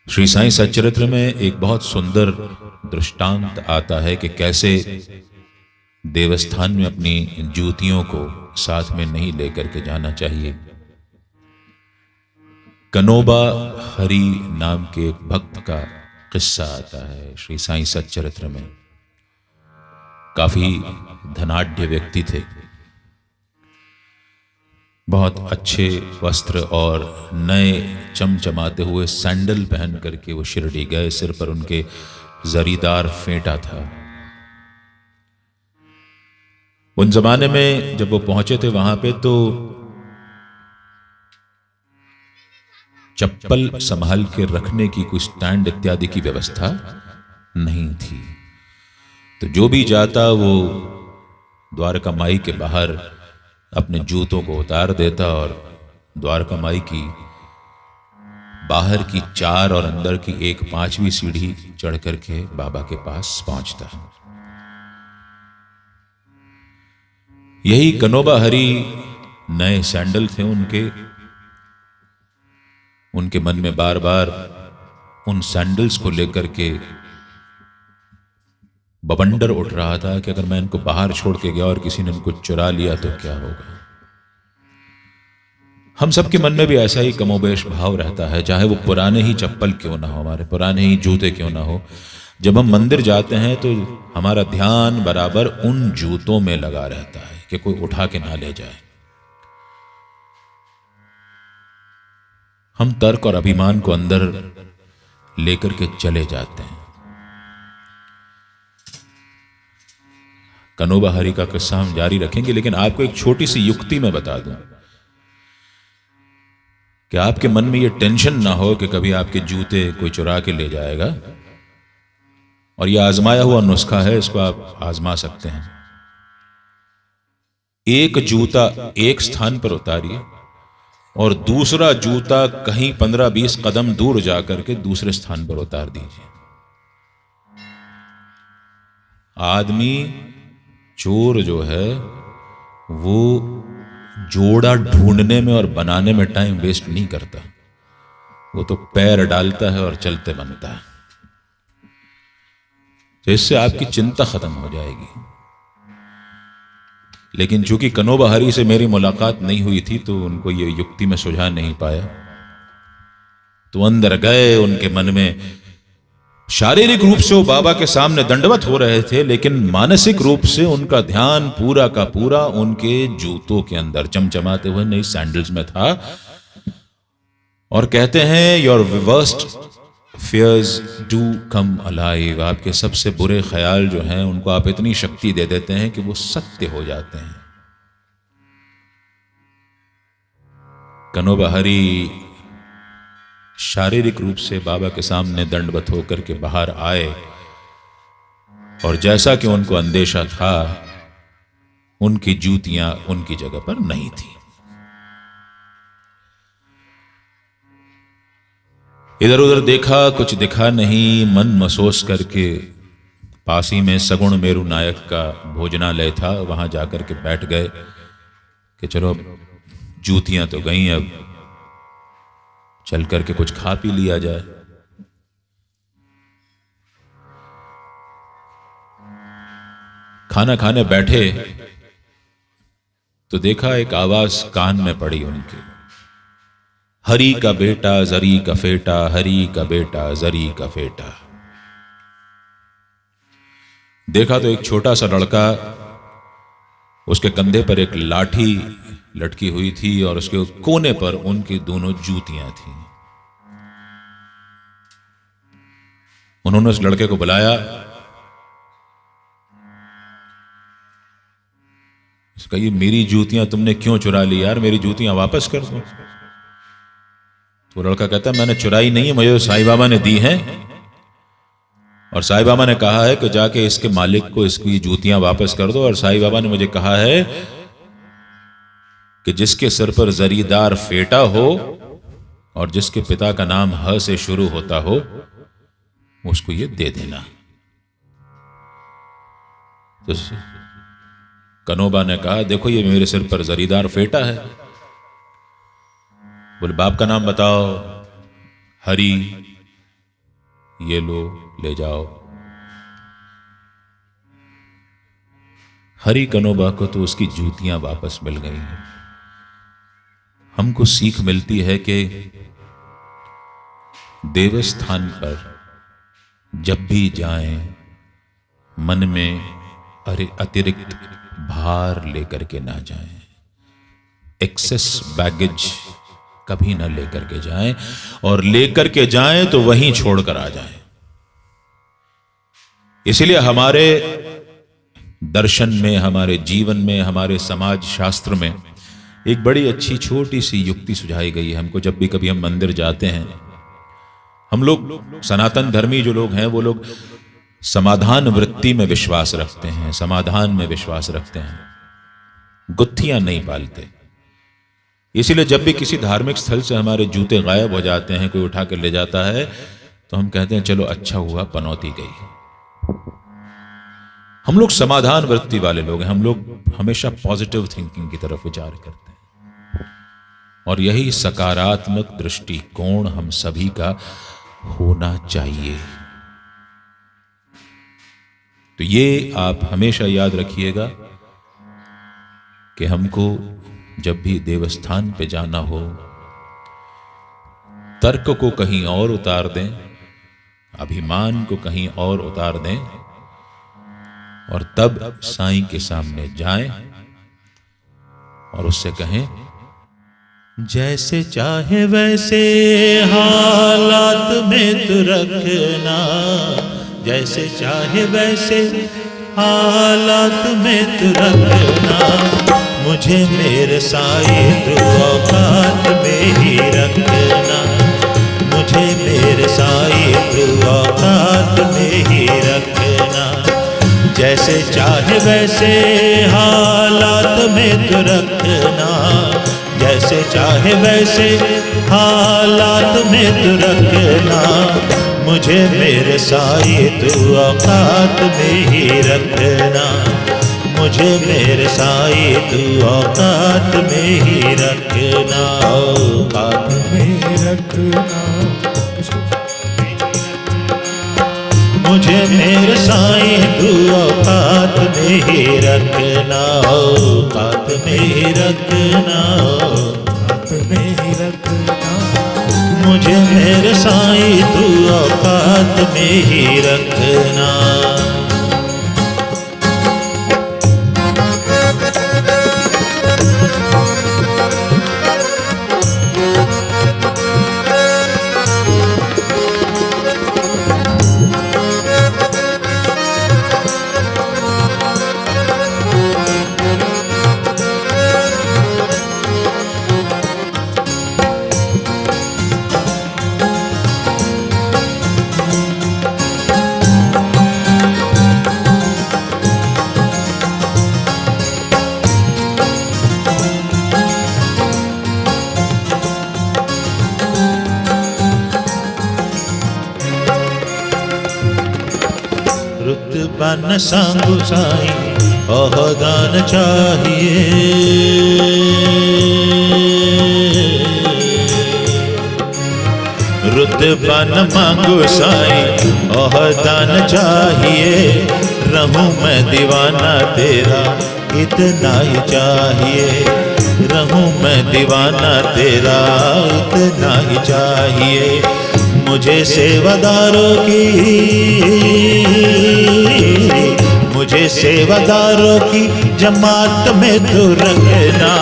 श्री साईं सच्चरित्र में एक बहुत सुंदर दृष्टांत आता है कि कैसे देवस्थान में अपनी जूतियों को साथ में नहीं लेकर के जाना चाहिए। कनोबा हरि नाम के एक भक्त का किस्सा आता है श्री साईं सच्चरित्र में। काफी धनाढ्य व्यक्ति थे, बहुत अच्छे वस्त्र और नए चमचमाते हुए सैंडल पहन करके वो शिरडी गए। सिर पर उनके जरीदार फेंटा था। उन जमाने में जब वो पहुंचे थे वहां पे तो चप्पल संभाल के रखने की कोई स्टैंड इत्यादि की व्यवस्था नहीं थी। तो जो भी जाता वो द्वारका माई के बाहर अपने जूतों को उतार देता और द्वारका माई की बाहर की 4 और अंदर की एक 5वीं सीढ़ी चढ़ करके बाबा के पास पहुंचता। यही कनोबा हरि नए सैंडल थे उनके मन में बार बार उन सैंडल्स को लेकर के बवंडर उठ रहा था कि अगर मैं इनको बाहर छोड़ के गया और किसी ने इनको चुरा लिया तो क्या होगा। हम सबके मन में भी ऐसा ही कमोबेश भाव रहता है, चाहे वो पुराने ही चप्पल क्यों ना हो, हमारे पुराने ही जूते क्यों ना हो। जब हम मंदिर जाते हैं तो हमारा ध्यान बराबर उन जूतों में लगा रहता है कि कोई उठा के ना ले जाए। हम तर्क और अभिमान को अंदर लेकर के चले जाते हैं। कनोबा हरि का किस्सा हम जारी रखेंगे, लेकिन आपको एक छोटी सी युक्ति मैं बता दूं कि आपके मन में यह टेंशन ना हो कि कभी आपके जूते कोई चुरा के ले जाएगा। और यह आजमाया हुआ नुस्खा है, इसको आप आजमा सकते हैं। एक जूता एक स्थान पर उतारिए और दूसरा जूता कहीं 15-20 कदम दूर जाकर के दूसरे स्थान पर उतार दीजिए। आदमी चोर जो है वो जोड़ा ढूंढने में और बनाने में टाइम वेस्ट नहीं करता, वो तो पैर डालता है और चलते बनता है। तो इससे आपकी चिंता खत्म हो जाएगी। लेकिन चूंकि कनोबा हरि से मेरी मुलाकात नहीं हुई थी तो उनको ये युक्ति में सुझा नहीं पाया। तो अंदर गए, उनके मन में शारीरिक रूप से वो बाबा के सामने दंडवत हो रहे थे, लेकिन मानसिक रूप से उनका ध्यान पूरा का पूरा उनके जूतों के अंदर चमचमाते हुए नई सैंडल्स में था। और कहते हैं your worst fears do come alive. आपके सबसे बुरे ख्याल जो हैं उनको आप इतनी शक्ति दे देते हैं कि वो सत्य हो जाते हैं। कनोबा हरि शारीरिक रूप से बाबा के सामने दंडवत होकर के बाहर आए और जैसा कि उनको अंदेशा था उनकी जूतियां उनकी जगह पर नहीं थी। इधर उधर देखा, कुछ दिखा नहीं। मन महसूस करके पास ही में सगुण मेरु नायक का भोजनालय था, वहां जाकर के बैठ गए कि चलो जूतियां तो गई, अब चल करके कुछ खा पी लिया जाए। खाना खाने बैठे तो देखा एक आवाज कान में पड़ी उनके, हरी का बेटा जरी का फेटा, हरी का बेटा जरी का फेटा। देखा तो एक छोटा सा लड़का, उसके कंधे पर एक लाठी लटकी हुई थी और उसके कोने पर उनकी दोनों जूतियां थीं। उन्होंने उस लड़के को बुलाया, उसका ये मेरी जूतियां तुमने क्यों चुरा ली यार, मेरी जूतियां वापस कर दो। तो लड़का कहता है मैंने चुराई नहीं है, मुझे तो साईं बाबा ने दी हैं और साईं बाबा ने कहा है कि जाके इसके मालिक को इसकी जूतियां वापस कर दो। और साईं बाबा ने मुझे कहा है कि जिसके सिर पर जरीदार फेटा हो और जिसके पिता का नाम ह से शुरू होता हो उसको ये दे देना। तो कनोबा ने कहा देखो ये मेरे सिर पर जरीदार फेटा है। बोले बाप का नाम बताओ। हरि। ये लो, ले जाओ। हरि कनोबा को तो उसकी जूतियां वापस मिल गई हैं। हमको सीख मिलती है कि देवस्थान पर जब भी जाएं, मन में अतिरिक्त भार लेकर के ना जाएं, एक्सेस बैगेज कभी ना लेकर के जाएं, और लेकर के जाएं तो वहीं छोड़कर आ जाएं। इसलिए हमारे दर्शन में, हमारे जीवन में, हमारे समाज शास्त्र में एक बड़ी अच्छी छोटी सी युक्ति सुझाई गई है हमको। जब भी कभी हम मंदिर जाते हैं, हम लोग सनातन धर्मी जो लोग हैं वो लोग समाधान वृत्ति में विश्वास रखते हैं, समाधान में विश्वास रखते हैं, गुत्थियां नहीं पालते। इसीलिए जब भी किसी धार्मिक स्थल से हमारे जूते गायब हो जाते हैं, कोई उठा कर ले जाता है, तो हम कहते हैं चलो अच्छा हुआ पनौती गई। हम लोग समाधान वृत्ति वाले लोग हैं, हम लोग हमेशा पॉजिटिव थिंकिंग की तरफ विचार करते हैं, और यही सकारात्मक दृष्टिकोण हम सभी का होना चाहिए। तो ये आप हमेशा याद रखिएगा कि हमको जब भी देवस्थान पे जाना हो, तर्क को कहीं और उतार दें, अभिमान को कहीं और उतार दें, और तब साईं के सामने जाएं और उससे कहें, जैसे चाहे वैसे हालात में तू रखना, जैसे चाहे वैसे हालात में तू रखना, मुझे मेरे साईं तू औकात में ही रखना, मुझे मेरे साईं तू औकात में ही रखना। जैसे चाहे वैसे हालात में तू रखना, जैसे चाहे वैसे हालात में तू रखना, मुझे मेरे साईं तू औकात में ही रखना, मुझे मेरे साईं तू औकात में ही रखना, औकात में रखना। मुझे मेरे साईं तू औकात में ही रखना, औकात में ही रखना, औकात में ही रखना। मुझे मेरे साईं तू औकात में ही रखना। रुतबा न सांगू साईं ओहदान चाहिए, रुतबा न मांगू साईं ओहदान चाहिए, रहूं मैं दीवाना तेरा इतना ही चाहिए, रहूं मैं दीवाना तेरा इतना ही चाहिए। मुझे सेवादारों की, मुझे सेवादारों की जमात में तू रखना,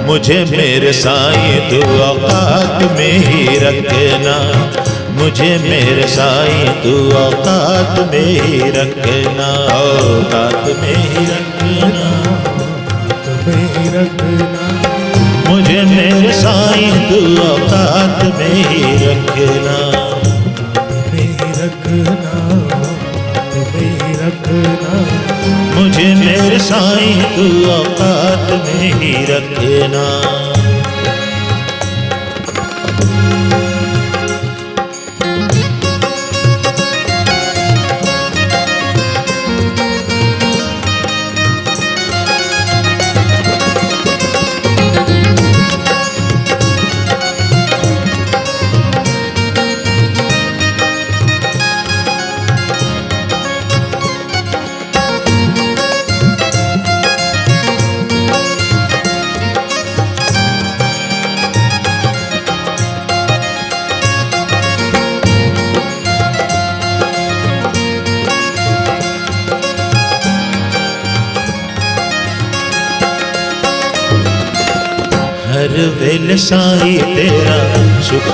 मुझे मेरे साईं तू औकात में ही रखना, मुझे मेरे साईं तू औकात में ही रखना, औकात में ही रखना, औकात में ही रखना। मुझे मेरे साईं तू औकात में ही रखना, में ही रखना, में ही रखना। मुझे मेरे साईं तू औकात में ही रखना। हर वेले साई तेरा सुख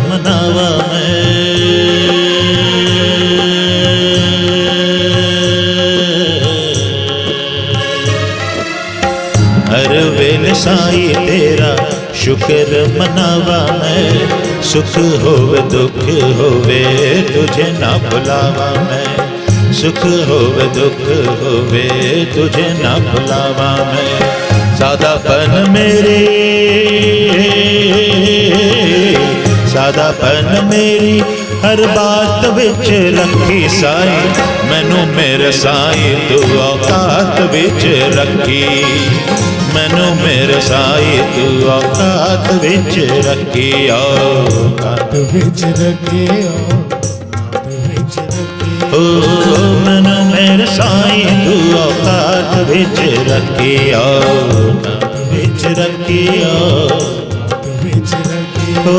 मनावा मैं। हर वेले साई तेरा शुक्र मनावा मैं। सुख होवे दुख होवे तुझे ना भुलावा मैं। सुख होवे दुख होवे तुझे ना भुलावा मैं। सादापन मेरे सादापन मेरी हर बात विच रखी साई। मैनू मेरे साई तू औकात विच रखी। मैनू मेरे साई तू औकात विच रखी। औकात विच रखी ओ मैनू मेरे साई तू औकात विच रखी। औकात विच रखी ओ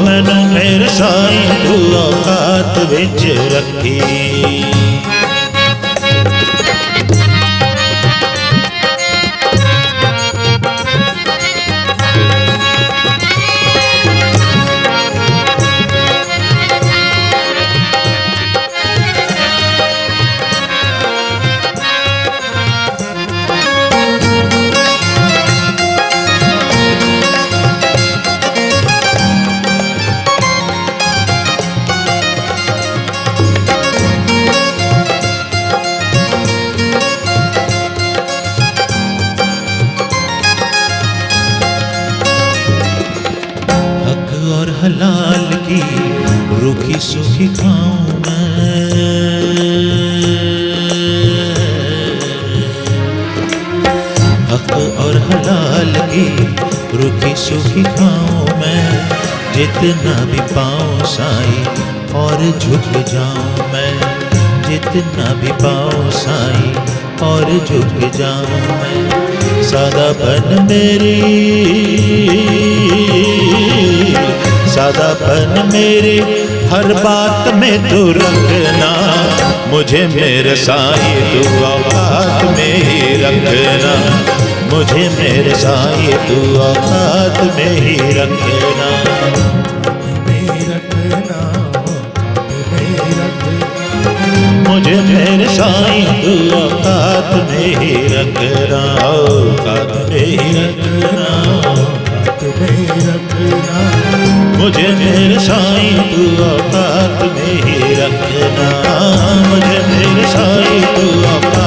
मैनू मेरे साई तू औकात विच रखी। हलाल की रूखी सूखी खाऊं मैं। हक और हलाल की रूखी सूखी खाऊं मैं। जितना भी पाऊं साई और झुक जाऊं मैं। जितना भी पाऊं साई और झुक जाऊं मैं। सादापन मेरी सादापन मेरे हर बात में तू रखना। मुझे मेरे साई तू औकात में ही रखना। मुझे मेरे साई तू औकात में ही रखना। मुझे मेरे साई तू औकात में ही रखना। औकात में ही रखना। मुझे मेरे साई तू औकात में ही रखना। मुझे मेरे साई तू औकात